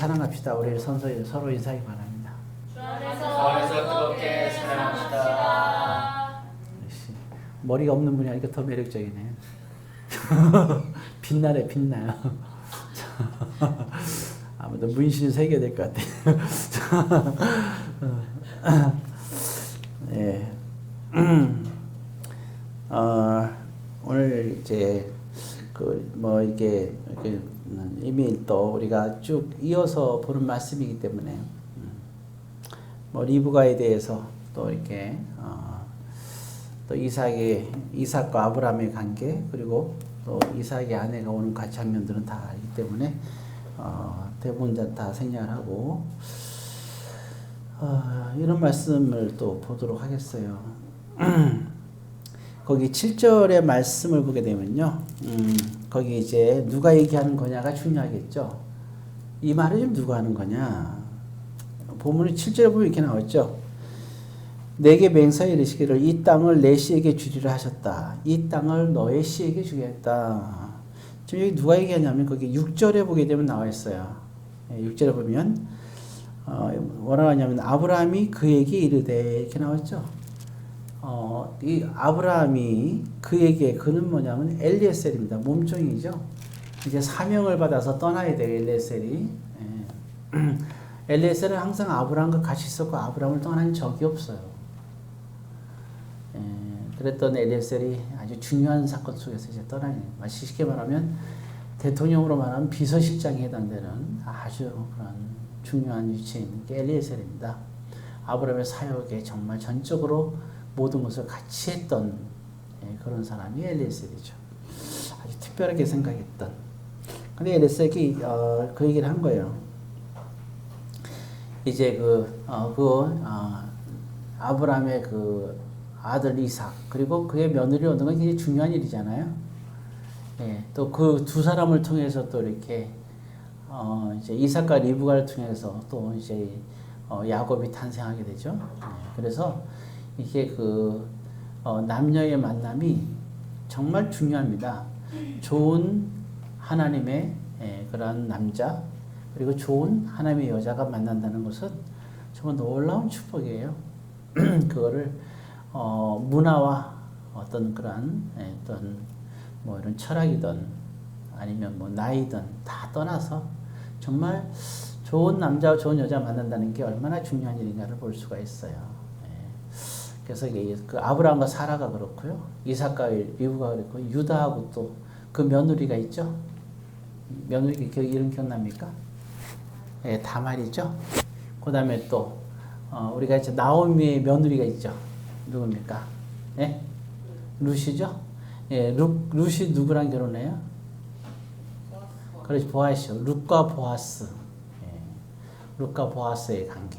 사랑합시다. 우리 서로 인사하기 바랍니다. 주 안에서 뜨겁게 사랑합시다. 역시 머리가 없는 분이 하니까 더 매력적이네. 빛나래 빛나요. 아무도 문신을 새겨야 될 것 같아요. 예. 오늘 이제 이렇게 이미 또 우리가 쭉 이어서 보는 말씀이기 때문에 리브가에 대해서 또 이렇게 또 이삭과 아브라함의 관계, 그리고 또 이삭의 아내가 오는 같이 장면들은 다 알기 때문에 대부분 다 생략을 하고 이런 말씀을 또 보도록 하겠어요. 거기 7절의 말씀을 보게 되면요, 거기 이제 누가 얘기하는 거냐가 중요하겠죠. 이 말을 지금 누가 하는 거냐? 본문의 7절에 보면 이렇게 나왔죠. 내게 맹세하여 이르시기를 이 땅을 내 씨에게 주리라 하셨다. 이 땅을 너의 씨에게 주겠다. 지금 여기 누가 얘기하냐면 거기 6절에 보게 되면 나와 있어요. 6절에 보면 뭐라고 하냐면 아브라함이 그에게 이르되 이렇게 나왔죠. 이 아브라함이 그에게, 그는 뭐냐면 엘리에셀입니다. 몸종이죠. 이제 사명을 받아서 떠나야 돼요, 엘리에셀이. 엘리에셀은 항상 아브라함과 같이 있었고 아브라함을 떠난 적이 없어요. 그랬던 엘리에셀이 아주 중요한 사건 속에서 이제 떠나는, 쉽게 말하면 대통령으로 말하면 비서실장에 해당되는 아주 그런 중요한 위치에 있는 게 엘리에셀입니다. 아브라함의 사역에 정말 전적으로 모든 것을 같이 했던 그런 사람이 엘리에셀이죠. 아주 특별하게 생각했던. 근데 엘리에셀이 그 얘기를 한 거예요. 이제 아브라함의 그 아들 이삭, 그리고 그의 며느리를 얻는 건 굉장히 중요한 일이잖아요. 또 그 두 사람을 통해서 또 이렇게 이제 이삭과 리브가를 통해서 또 이제 야곱이 탄생하게 되죠. 그래서 이게 남녀의 만남이 정말 중요합니다. 좋은 하나님의 그런 남자, 그리고 좋은 하나님의 여자가 만난다는 것은 정말 놀라운 축복이에요. 그거를 문화와 어떤 그런 어떤 이런 철학이든 아니면 나이든 다 떠나서 정말 좋은 남자와 좋은 여자 만난다는 게 얼마나 중요한 일인가를 볼 수가 있어요. 그래서 그 아브라함과 사라가 그렇고요, 이삭과 리브가 그렇고, 유다하고 또 그 며느리가 있죠. 며느리 이름 기억납니까? 다말이죠. 그 다음에 또 우리가 이제 나오미의 며느리가 있죠. 누굽니까? 룻이죠. 룻이 누구랑 결혼해요? 그렇지, 보아스요. 룻과 보아스. 룻과 보아스의 관계.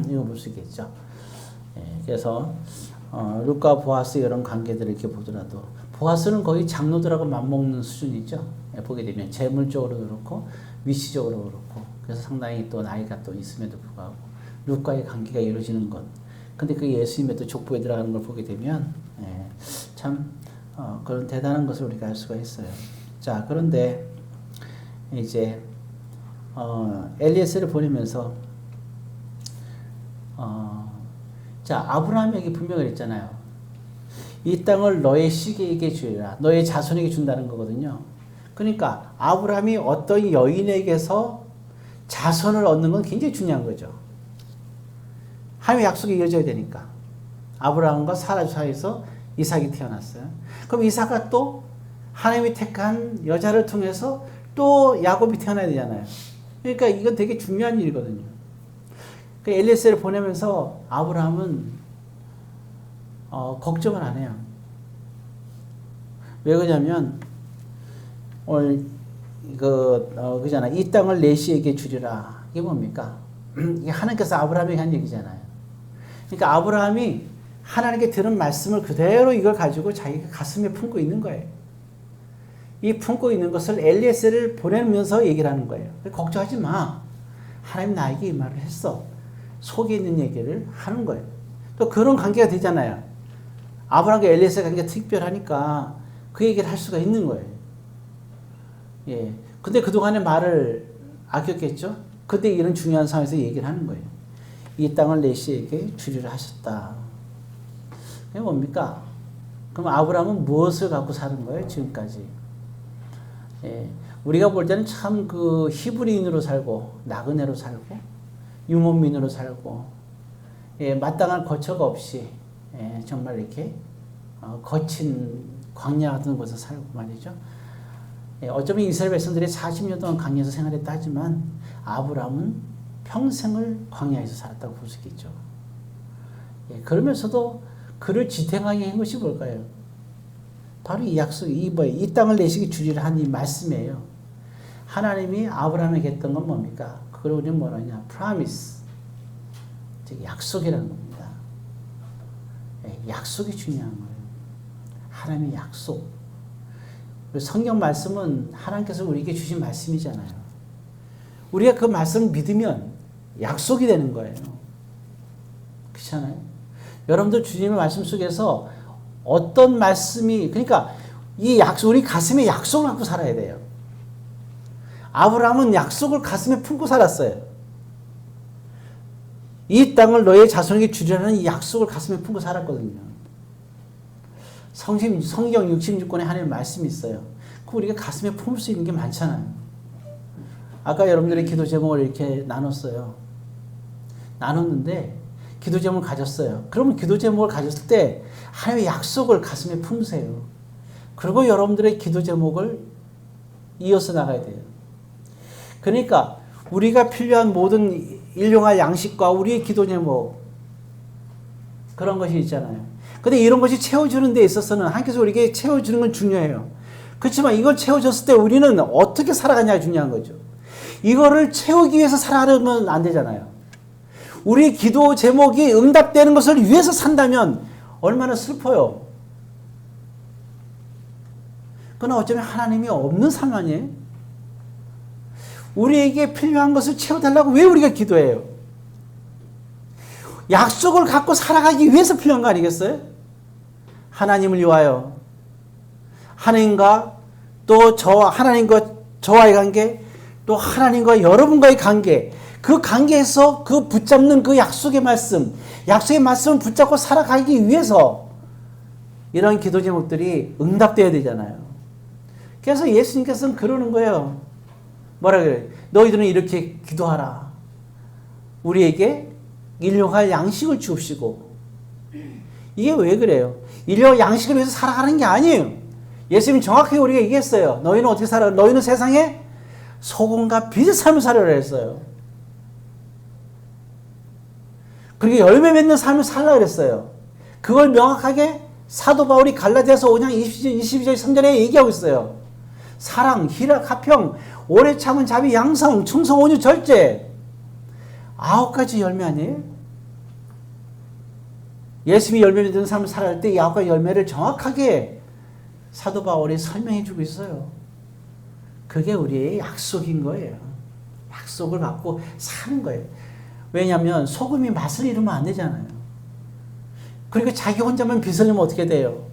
이거 볼 수 있겠죠. 그래서 룻과 보아스 이런 관계들을 이렇게 보더라도 보아스는 거의 장로들하고 맞먹는 수준이죠. 보게 되면 재물적으로도 그렇고 위치적으로 그렇고, 그래서 상당히 또 나이가 또 있음에도 불구하고 룻과의 관계가 이루어지는 것. 근데 그 예수님의 또 족보에 들어가는 걸 보게 되면 참 그런 대단한 것을 우리가 알 수가 있어요. 자, 그런데 이제 엘리에셀을 보내면서 자, 아브라함에게 분명히 했잖아요. 이 땅을 너의 씨에게 주리라. 너의 자손에게 준다는 거거든요. 그러니까 아브라함이 어떤 여인에게서 자손을 얻는 건 굉장히 중요한 거죠. 하나님의 약속이 이어져야 되니까. 아브라함과 사라 사이에서 이삭이 태어났어요. 그럼 이삭과 또 하나님이 택한 여자를 통해서 또 야곱이 태어나야 되잖아요. 그러니까 이건 되게 중요한 일이거든요. 그 엘리에셀을 보내면서 아브라함은 걱정을 안 해요. 왜 그러냐면 오늘 그잖아. 이 땅을 내 씨에게 주리라. 이게 뭡니까? 이게 하나님께서 아브라함에게 한 얘기잖아요. 그러니까 아브라함이 하나님께 들은 말씀을 그대로 이걸 가지고 자기가 가슴에 품고 있는 거예요. 이 품고 있는 것을 엘리에셀을 보내면서 얘기를 하는 거예요. 걱정하지 마. 하나님 나에게 이 말을 했어. 속에 있는 얘기를 하는 거예요. 또 그런 관계가 되잖아요. 아브라함과 엘리에셀 관계가 특별하니까 그 얘기를 할 수가 있는 거예요. 근데 그동안에 말을 아꼈겠죠? 그때 이런 중요한 상황에서 얘기를 하는 거예요. 이 땅을 레시에게 주리라 하셨다. 그게 뭡니까? 그럼 아브라함은 무엇을 갖고 사는 거예요? 지금까지. 예, 우리가 볼 때는 참 그 히브리인으로 살고 나그네로 살고 유목민으로 살고 예, 마땅한 거처가 없이 예, 정말 이렇게 거친 광야 같은 곳에 살고 말이죠. 예, 어쩌면 이스라엘 백성들이 40년 동안 광야에서 생활했다 하지만 아브라함은 평생을 광야에서 살았다고 볼 수 있겠죠. 예, 그러면서도 그를 지탱하게 한 것이 뭘까요? 바로 이 약속, 이 땅을 내시기 주리라 한 이 말씀이에요. 하나님이 아브라함에게 했던 건 뭡니까? 그걸 우리는 뭐라 하냐? promise. 즉, 약속이라는 겁니다. 예, 약속이 중요한 거예요. 하나님의 약속. 성경 말씀은 하나님께서 우리에게 주신 말씀이잖아요. 우리가 그 말씀을 믿으면 약속이 되는 거예요. 그렇잖아요? 여러분들 주님의 말씀 속에서 어떤 말씀이, 그러니까 이 약속, 우리 가슴에 약속을 갖고 살아야 돼요. 아브라함은 약속을 가슴에 품고 살았어요. 이 땅을 너의 자손에게 주리라는 이 약속을 가슴에 품고 살았거든요. 성경 66권에 하나님의 말씀이 있어요. 그 우리가 가슴에 품을 수 있는 게 많잖아요. 아까 여러분들의 기도 제목을 이렇게 나눴어요. 나눴는데 기도 제목을 가졌어요. 그러면 기도 제목을 가졌을 때 하나님의 약속을 가슴에 품으세요. 그리고 여러분들의 기도 제목을 이어서 나가야 돼요. 그러니까 우리가 필요한 모든 일용할 양식과 우리의 기도 제목 그런 것이 있잖아요. 근데 이런 것이 채워주는 데 있어서는 하나님께서 우리에게 채워주는 건 중요해요. 그렇지만 이걸 채워줬을 때 우리는 어떻게 살아가냐가 중요한 거죠. 이거를 채우기 위해서 살아가면 안 되잖아요. 우리의 기도 제목이 응답되는 것을 위해서 산다면 얼마나 슬퍼요. 그러나 어쩌면 하나님이 없는 삶 아니에요? 우리에게 필요한 것을 채워달라고 왜 우리가 기도해요? 약속을 갖고 살아가기 위해서 필요한 거 아니겠어요? 하나님을 위하여 하나님과 또 하나님과 저와의 관계, 또 하나님과 여러분과의 관계, 그 관계에서 그 붙잡는 그 약속의 말씀을 붙잡고 살아가기 위해서 이런 기도 제목들이 응답되어야 되잖아요. 그래서 예수님께서는 그러는 거예요. 뭐라 그래요? 너희들은 이렇게 기도하라. 우리에게 일용할 양식을 주옵시고. 이게 왜 그래요? 일용할 양식을 위해서 살아가는 게 아니에요. 예수님이 정확하게 우리가 얘기했어요. 너희는 어떻게 살아? 너희는 세상에 소금과 빛의 삶을 살아라 했어요. 그리고 열매 맺는 삶을 살라 그랬어요. 그걸 명확하게 사도 바울이 갈라디아서 5장 22절 3절에 얘기하고 있어요. 사랑, 희락, 화평, 오래 참은 자비, 양성, 충성, 온유, 절제. 9가지 열매 아니에요? 예수님이 열매 맺는 삶을 살아갈 때 이 9가지 열매를 정확하게 사도 바울이 설명해 주고 있어요. 그게 우리의 약속인 거예요. 약속을 갖고 사는 거예요. 왜냐하면 소금이 맛을 잃으면 안 되잖아요. 그리고 자기 혼자만 빛을 내면 어떻게 돼요?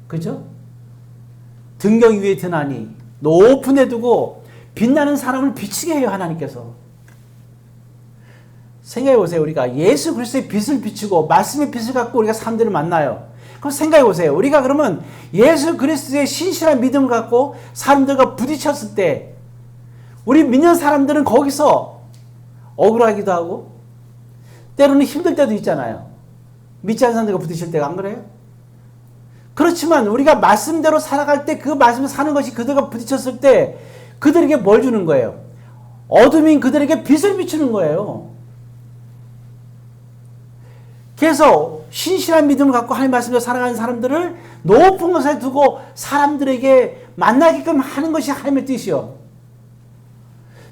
그죠? 등경 위에 드나니 높은 데 두고 빛나는 사람을 비치게 해요. 하나님께서. 생각해 보세요. 우리가 예수 그리스도의 빛을 비추고 말씀의 빛을 갖고 우리가 사람들을 만나요. 그럼 생각해 보세요. 우리가 그러면 예수 그리스도의 신실한 믿음을 갖고 사람들과 부딪혔을 때 우리 믿는 사람들은 거기서 억울하기도 하고 때로는 힘들 때도 있잖아요. 믿지 않는 사람들과 부딪힐 때가 안 그래요? 그렇지만 우리가 말씀대로 살아갈 때 그 말씀을 사는 것이 그들과 부딪혔을 때 그들에게 뭘 주는 거예요? 어둠인 그들에게 빛을 비추는 거예요. 그래서 신실한 믿음을 갖고 하나님 말씀대로 살아가는 사람들을 높은 곳에 두고 사람들에게 만나게끔 하는 것이 하나님의 뜻이요.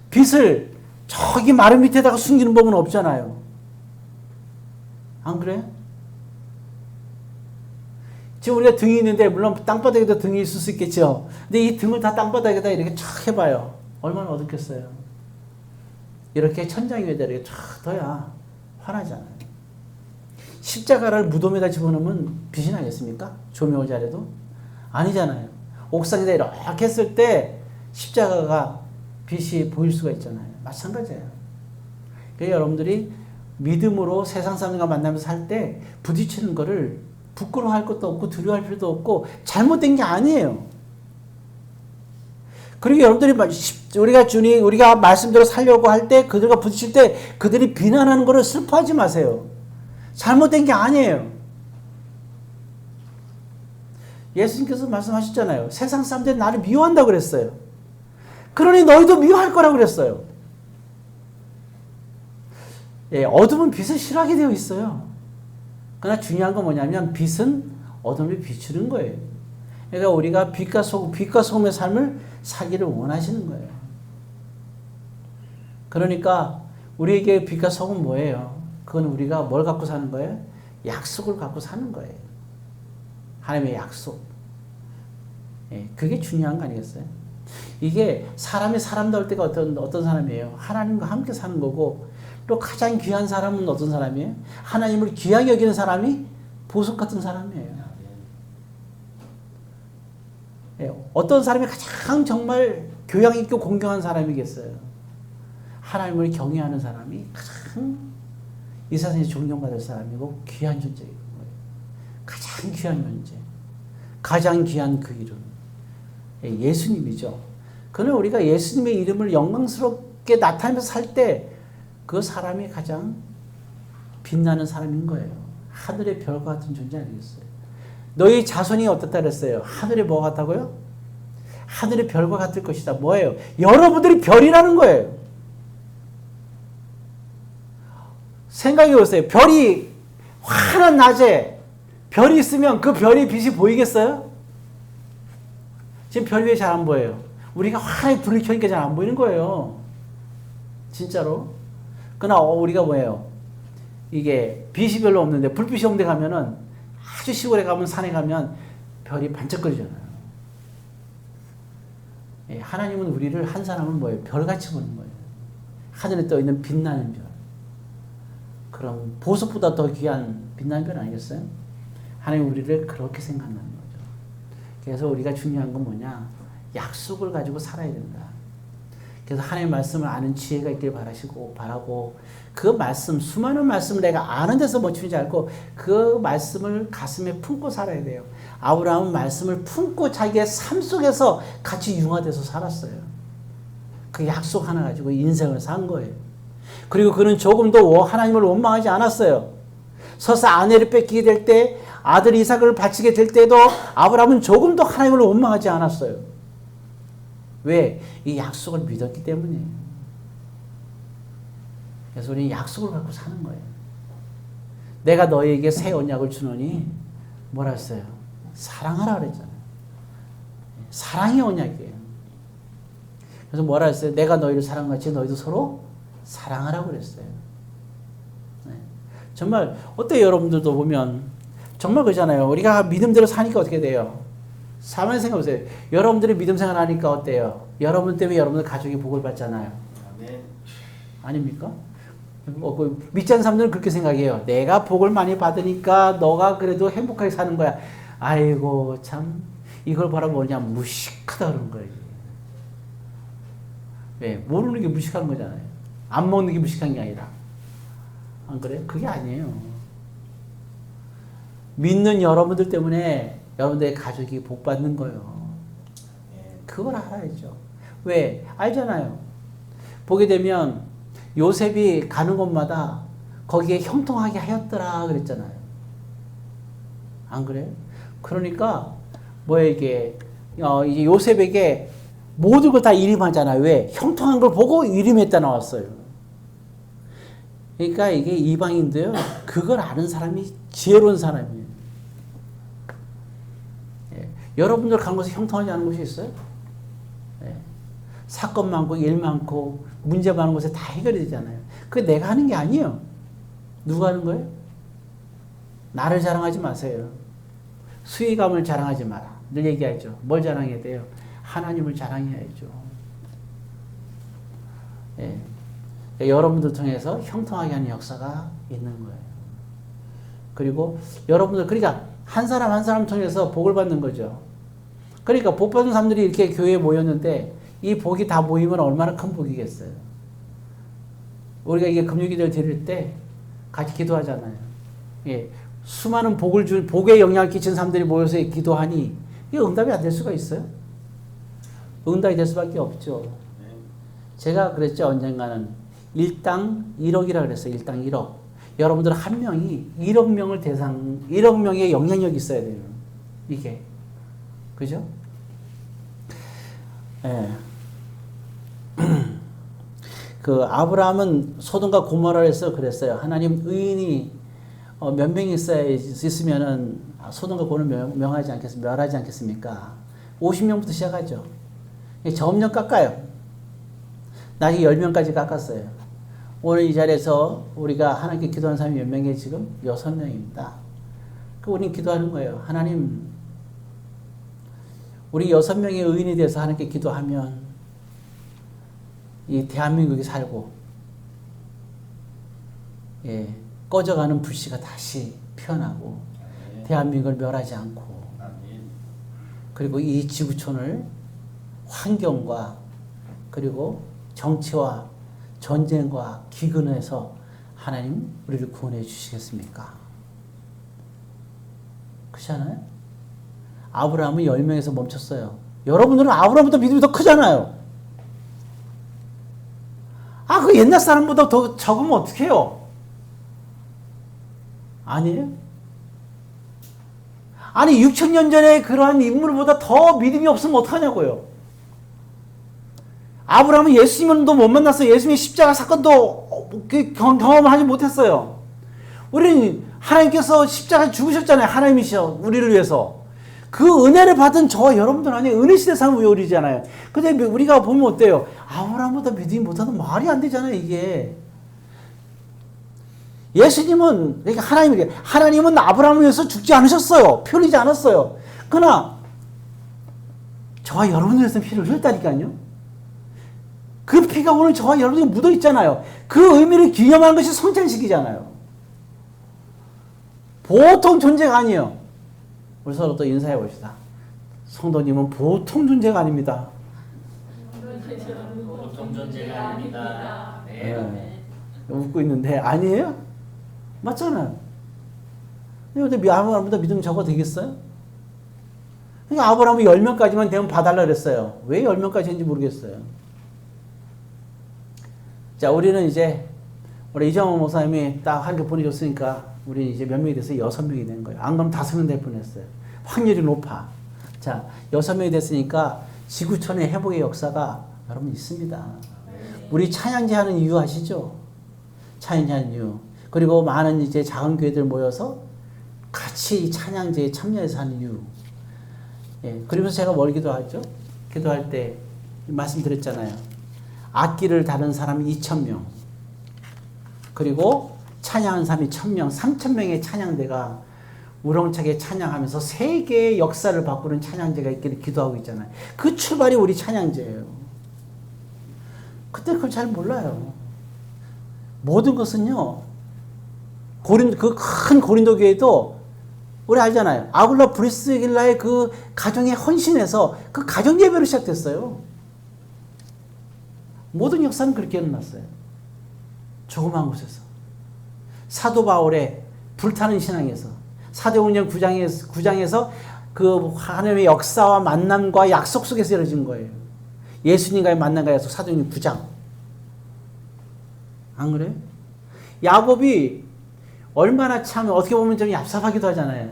빛을 저기 마른 밑에다가 숨기는 법은 없잖아요. 안 그래요? 지금 우리가 등이 있는데 물론 땅바닥에도 등이 있을 수 있겠죠. 근데 이 등을 다 땅바닥에다 이렇게 쫙 해봐요. 얼마나 어둡겠어요. 이렇게 천장 위에다 이렇게 쫙 둬야 환하잖아요. 십자가를 무덤에다 집어넣으면 빛이 나겠습니까? 조명을 잘해도? 아니잖아요. 옥상에다 이렇게 했을 때 십자가가 빛이 보일 수가 있잖아요. 마찬가지예요. 그러니까 여러분들이 믿음으로 세상 사람들과 만나면서 살 때 부딪히는 거를 부끄러워할 것도 없고 두려워할 필요도 없고 잘못된 게 아니에요. 그리고 여러분들이 우리가 말씀대로 살려고 할 때 그들과 부딪힐 때 그들이 비난하는 거를 슬퍼하지 마세요. 잘못된 게 아니에요. 예수님께서 말씀하셨잖아요. 세상 사람들이 나를 미워한다고 그랬어요. 그러니 너희도 미워할 거라고 그랬어요. 예, 어둠은 빛을 싫어하게 되어 있어요. 그러나 중요한 건 뭐냐면 빛은 어둠을 비추는 거예요. 그러니까 우리가 빛과 소금의 삶을 살기를 원하시는 거예요. 그러니까 우리에게 빛과 소금은 뭐예요? 그건 우리가 뭘 갖고 사는 거예요? 약속을 갖고 사는 거예요. 하나님의 약속. 예, 그게 중요한 거 아니겠어요? 이게 사람이 사람다울 때가 어떤 사람이에요? 하나님과 함께 사는 거고, 또 가장 귀한 사람은 어떤 사람이에요? 하나님을 귀하게 여기는 사람이 보석 같은 사람이에요. 예, 어떤 사람이 가장 정말 교양 있고 공경한 사람이겠어요? 하나님을 경외하는 사람이 가장 이 세상에 존경받을 사람이고 귀한 존재인 거예요. 가장 귀한 존재, 가장 귀한 그 이름, 예, 예수님이죠. 그는 우리가 예수님의 이름을 영광스럽게 나타내면서 살 때 그 사람이 가장 빛나는 사람인 거예요. 하늘의 별과 같은 존재 아니겠어요? 너희 자손이 어떻다 그랬어요? 하늘의 뭐 같다고요? 하늘의 별과 같을 것이다. 뭐예요? 여러분들이 별이라는 거예요. 생각해 보세요. 별이 환한 낮에 별이 있으면 그 별이 빛이 보이겠어요? 지금 별 위에 잘 안 보여요. 우리가 환하게 불을 켜니까 잘 안 보이는 거예요. 진짜로. 그러나 우리가 뭐예요? 이게 빛이 별로 없는데 불빛이 없는 데 가면은 아주 시골에 가면 산에 가면 별이 반짝거리잖아요. 예, 하나님은 우리를 한 사람을 뭐예요? 별같이 보는 거예요. 하늘에 떠 있는 빛나는 별. 그럼 보석보다 더 귀한 빛나는 별 아니겠어요? 하나님 우리를 그렇게 생각하는 거죠. 그래서 우리가 중요한 건 뭐냐? 약속을 가지고 살아야 된다. 그래서 하나님의 말씀을 아는 지혜가 있길 바라고 그 말씀, 수많은 말씀을 내가 아는 데서 멈추지 않고 그 말씀을 가슴에 품고 살아야 돼요. 아브라함은 말씀을 품고 자기의 삶 속에서 같이 융화돼서 살았어요. 그 약속 하나 가지고 인생을 산 거예요. 그리고 그는 조금도 하나님을 원망하지 않았어요. 서서 아내를 뺏기게 될 때, 아들 이삭을 바치게 될 때도 아브라함은 조금도 하나님을 원망하지 않았어요. 왜? 이 약속을 믿었기 때문이에요. 그래서 우리는 약속을 갖고 사는 거예요. 내가 너희에게 새 언약을 주노니 뭐라 했어요? 사랑하라 그랬잖아요. 사랑이 언약이에요. 그래서 뭐라 했어요? 내가 너희를 사랑같이 너희도 서로 사랑하라고 그랬어요. 네. 정말 어때요? 여러분들도 보면 정말 그러잖아요. 우리가 믿음대로 사니까 어떻게 돼요? 사만 생각해보세요. 여러분들이 믿음 생활 하니까 어때요? 여러분 때문에 여러분들 가족이 복을 받잖아요. 네. 아닙니까? 믿지 않는 사람들은 그렇게 생각해요. 내가 복을 많이 받으니까 너가 그래도 행복하게 사는 거야. 아이고 참 이걸 바라보면 뭐냐 무식하다 그런 거예요. 왜? 모르는 게 무식한 거잖아요. 안 먹는 게 무식한 게 아니라. 안 그래요? 그게 아니에요. 믿는 여러분들 때문에 여러분들의 가족이 복 받는 거예요. 그걸 알아야죠. 왜? 알잖아요. 보게 되면 요셉이 가는 곳마다 거기에 형통하게 하였더라 그랬잖아요. 안 그래요? 그러니까 이게 이제 요셉에게 모든 걸 다 이름하잖아요. 왜? 형통한 걸 보고 이름했다 나왔어요. 그러니까 이게 이방인도요. 그걸 아는 사람이 지혜로운 사람이에요. 여러분들 간 곳에 형통하지 않은 곳이 있어요? 네. 사건 많고 일 많고 문제 많은 곳에 다 해결이 되잖아요. 그게 내가 하는 게 아니에요. 누가 하는 거예요? 나를 자랑하지 마세요. 수위감을 자랑하지 마라. 늘 얘기하죠. 뭘 자랑해야 돼요? 하나님을 자랑해야죠. 네. 여러분들 통해서 형통하게 하는 역사가 있는 거예요. 그리고 여러분들 그러니까 한 사람 한 사람 통해서 복을 받는 거죠. 그러니까 복 받는 사람들이 이렇게 교회에 모였는데 이 복이 다 모이면 얼마나 큰 복이겠어요. 우리가 이게 금요기도를 드릴 때 같이 기도하잖아요. 예. 수많은 복에 영향을 끼친 사람들이 모여서 기도하니 이게 응답이 안 될 수가 있어요? 응답이 될 수밖에 없죠. 제가 그랬죠. 언젠가는 일당 1억이라 그랬어요. 일당 1억. 여러분들 한 명이 1억 명의 영향력이 있어야 돼요. 이게. 그죠? 예. 그 아브라함은 소돔과 고모라에서 그랬어요. 하나님 의인이 몇 명이 있으면은 소돔과 고모를 멸하지 않겠습니까? 50명부터 시작하죠. 점점 깎아요. 나중에 10명까지 깎았어요. 오늘 이 자리에서 우리가 하나님께 기도하는 사람이 몇 명이에요 지금? 6명입니다. 그 우리는 기도하는 거예요. 하나님, 우리 6명의 의인이 돼서 하나님께 기도하면 이 대한민국이 살고, 예, 꺼져가는 불씨가 다시 피어나고, 대한민국을 멸하지 않고, 그리고 이 지구촌을 환경과 그리고 정치와 전쟁과 기근에서 하나님 우리를 구원해 주시겠습니까? 그렇지 않아요? 아브라함은 10명에서 멈췄어요. 여러분들은 아브라함보다 믿음이 더 크잖아요. 그 옛날 사람보다 더 적으면 어떡해요? 아니에요? 아니 6,000년 전에 그러한 인물보다 더 믿음이 없으면 어떡하냐고요. 아브라함은 예수님도 못 만났어요. 예수님의 십자가 사건도 경험을 하지 못했어요. 우리는 하나님께서 십자가 죽으셨잖아요. 하나님이셔 우리를 위해서. 그 은혜를 받은 저와 여러분들 안에 은혜 시대 삶을 우리잖아요. 근데 우리가 보면 어때요? 아브라함보다 믿음이 못하는 말이 안 되잖아요. 이게. 예수님은 그러니까 하나님은 아브라함을 위해서 죽지 않으셨어요. 피 흘리지 않았어요. 그러나 저와 여러분을 위해서 피를 흘렸다니까요. 그 피가 오늘 저와 여러분에게 묻어 있잖아요. 그 의미를 기념하는 것이 성찬식이잖아요. 보통 존재가 아니에요. 우리 서로 또 인사해 봅시다. 성도님은 보통 존재가 아닙니다. 보통 존재가 아닙니다. 네. 웃고 있는데 아니에요? 맞잖아요. 근데 아브라함보다 믿음이 적어도 되겠어요? 그러니까 아브라함이 10명까지만 되면 봐달라 그랬어요. 왜 10명까지 했는지 모르겠어요. 자, 우리는 이제 우리 이정호 목사님이 딱 한 개 보내줬으니까 우리 이제 몇 명이 돼서 6명이 된 거예요. 안 그러면 5명 될 뻔했어요. 확률이 높아. 자, 6명이 됐으니까 지구촌의 회복의 역사가 여러분 있습니다. 우리 찬양제 하는 이유 아시죠? 찬양제 하는 이유. 그리고 많은 이제 작은 교회들 모여서 같이 찬양제에 참여해서 하는 이유. 예, 그러면서 제가 뭘 기도하죠? 기도할 때 말씀드렸잖아요. 악기를 다룬 사람이 2,000명. 그리고 찬양하는 사람이 1,000명, 3,000명의 찬양대가 우렁차게 찬양하면서 세계의 역사를 바꾸는 찬양제가 있기를 기도하고 있잖아요. 그 출발이 우리 찬양제예요. 그때 그걸 잘 몰라요. 모든 것은요, 그 큰 고린도 교회도 우리 알잖아요. 아굴라 브리스길라의 그 가정의 헌신에서 그 가정 예배로 시작됐어요. 모든 역사는 그렇게 일어났어요. 조그마한 곳에서. 사도 바울의 불타는 신앙에서, 사도행전 9장에서 그 하나님의 역사와 만남과 약속 속에서 이루어진 거예요. 예수님과의 만남과 약속, 사도행전 9장. 안 그래요? 야곱이 얼마나 참 어떻게 보면 좀 얍삽하기도 하잖아요.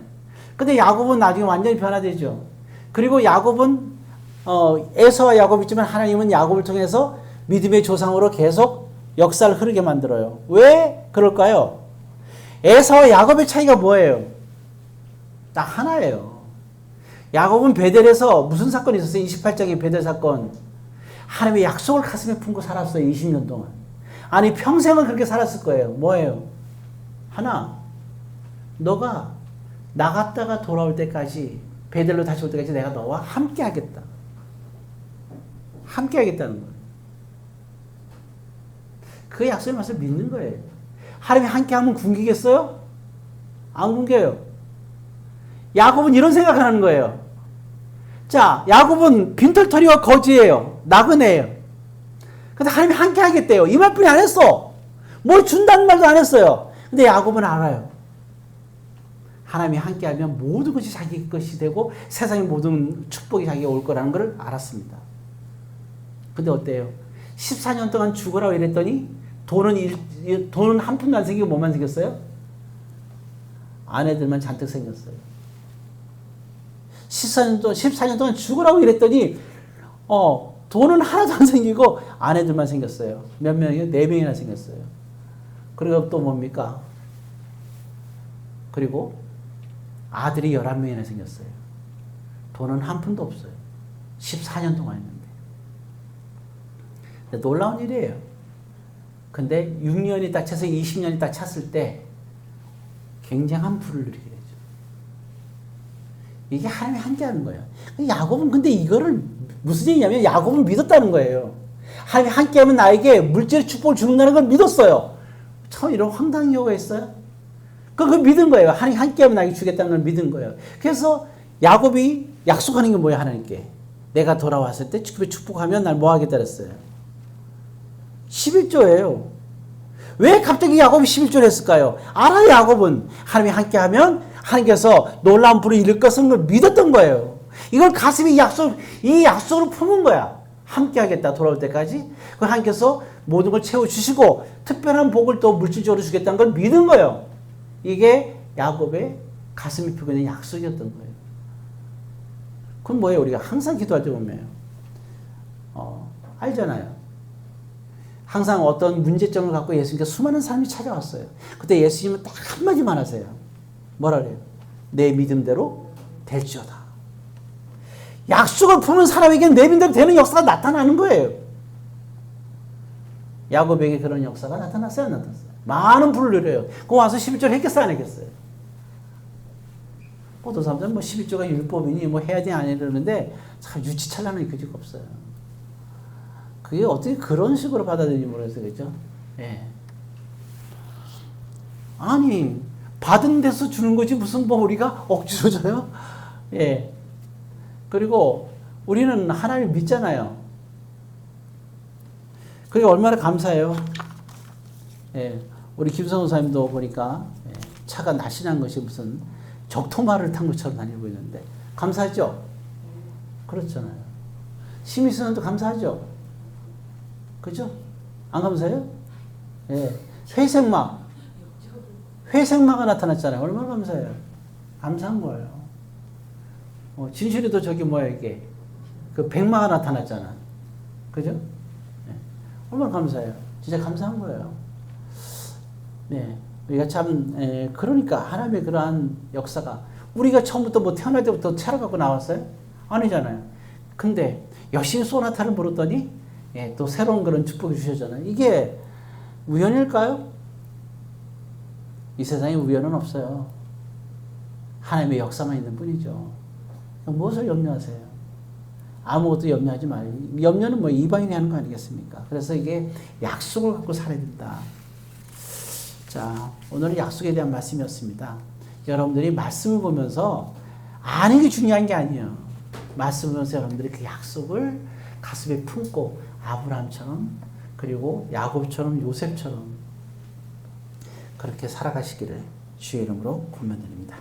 근데 야곱은 나중에 완전히 변화되죠. 그리고 야곱은 에서와 야곱이 있지만 하나님은 야곱을 통해서 믿음의 조상으로 계속 역사를 흐르게 만들어요. 왜 그럴까요? 에서와 야곱의 차이가 뭐예요? 딱 하나예요. 야곱은 베델에서 무슨 사건이 있었어요? 28장의 베델 사건. 하나님의 약속을 가슴에 품고 살았어요. 20년 동안. 아니 평생을 그렇게 살았을 거예요. 뭐예요? 하나, 너가 나갔다가 돌아올 때까지, 베델로 다시 올 때까지 내가 너와 함께 하겠다. 함께 하겠다는 거예요. 그 약속의 말씀을 믿는 거예요. 하나님이 함께 하면 굶기겠어요? 안 굶겨요. 야곱은 이런 생각을 하는 거예요. 자, 야곱은 빈털터리와 거지예요. 나그네예요. 근데 하나님이 함께 하겠대요. 이 말뿐이 안 했어. 뭘 준다는 말도 안 했어요. 근데 야곱은 알아요. 하나님이 함께하면 모든 것이 자기 것이 되고 세상의 모든 축복이 자기가 올 거라는 걸 알았습니다. 근데 어때요? 14년 동안 죽으라고 이랬더니 돈은 한 푼도 안 생기고 뭐만 생겼어요? 아내들만 잔뜩 생겼어요. 14년 동안 죽으라고 이랬더니 돈은 하나도 안 생기고 아내들만 생겼어요. 몇 명이요? 4명이나 생겼어요. 그리고 또 뭡니까? 그리고 아들이 11명이나 생겼어요. 돈은 한 푼도 없어요. 14년 동안 했는데. 근데 놀라운 일이에요. 근데 6년이 딱 차서 20년이 딱 찼을 때 굉장한 부를 누리게 되죠. 이게 하나님이 함께하는 거예요. 야곱은 근데 이거를 무슨 얘기냐면 야곱은 믿었다는 거예요. 하나님이 함께하면 나에게 물질의 축복을 주는다는 걸 믿었어요. 참 이런 황당한 경우가 있어요. 그걸 믿은 거예요. 하나님 함께하면 나에게 주겠다는 걸 믿은 거예요. 그래서 야곱이 약속하는 게 뭐예요? 하나님께. 내가 돌아왔을 때 축복하면 날 뭐 하겠다 그랬어요? 11조예요. 왜 갑자기 야곱이 11조를 했을까요? 알아요. 야곱은 하나님이 함께하면 하나님께서 놀라운 불을 이룰 것을 믿었던 거예요. 이걸 가슴에 이 약속을 품은 거야. 함께하겠다 돌아올 때까지. 그 하나님께서 모든 걸 채워주시고 특별한 복을 또 물질적으로 주겠다는 걸 믿은 거예요. 이게 야곱의 가슴이 표현된 약속이었던 거예요. 그건 뭐예요? 우리가 항상 기도할 때 보면 알잖아요. 항상 어떤 문제점을 갖고 예수님께 수많은 사람이 찾아왔어요. 그때 예수님은 딱 한마디만 하세요. 뭐라 그래요? 내 믿음대로 될지어다. 약속을 품은 사람에게는 내 믿음대로 되는 역사가 나타나는 거예요. 야곱에게 그런 역사가 나타났어요? 안 나타났어요? 많은 불을 누려요. 그거 와서 11조를 했겠어요? 안 했겠어요? 어떤 사람들은 11조가 율법이니 해야 되냐 안 해야 되는데 참 유치찬란한 교지가 없어요. 그게 어떻게 그런 식으로 받아들이는지 모르겠어요. 그죠? 예. 아니, 받은 데서 주는 거지 무슨 우리가 억지로 줘요? 예. 그리고 우리는 하나님을 믿잖아요. 그게 얼마나 감사해요. 예. 우리 김성호 사님도 보니까 차가 날씬한 것이 무슨 적토마를 탄 것처럼 다니고 있는데 감사하죠? 그렇잖아요. 심희선도 감사하죠? 그죠? 안 감사해요? 예. 회색마가 나타났잖아요. 얼마나 감사해요? 감사한 거예요. 진실이도 이게 그 백마가 나타났잖아. 그죠? 예. 얼마나 감사해요? 진짜 감사한 거예요. 네. 우리가 참, 그러니까 하나님의 그러한 역사가 우리가 처음부터 태어날 때부터 차를 갖고 나왔어요? 아니잖아요. 근데 열심히 소나타를 부르더니 또 새로운 그런 축복을 주셨잖아요. 이게 우연일까요? 이 세상에 우연은 없어요. 하나님의 역사만 있는 뿐이죠. 무엇을 염려하세요? 아무것도 염려하지 말고. 염려는 이방인이 하는 거 아니겠습니까? 그래서 이게 약속을 갖고 살아야 된다. 자, 오늘은 약속에 대한 말씀이었습니다. 여러분들이 말씀을 보면서 아는 게 중요한 게 아니에요. 말씀을 보면서 여러분들이 그 약속을 가슴에 품고 아브라함처럼 그리고 야곱처럼 요셉처럼 그렇게 살아가시기를 주의 이름으로 권면드립니다.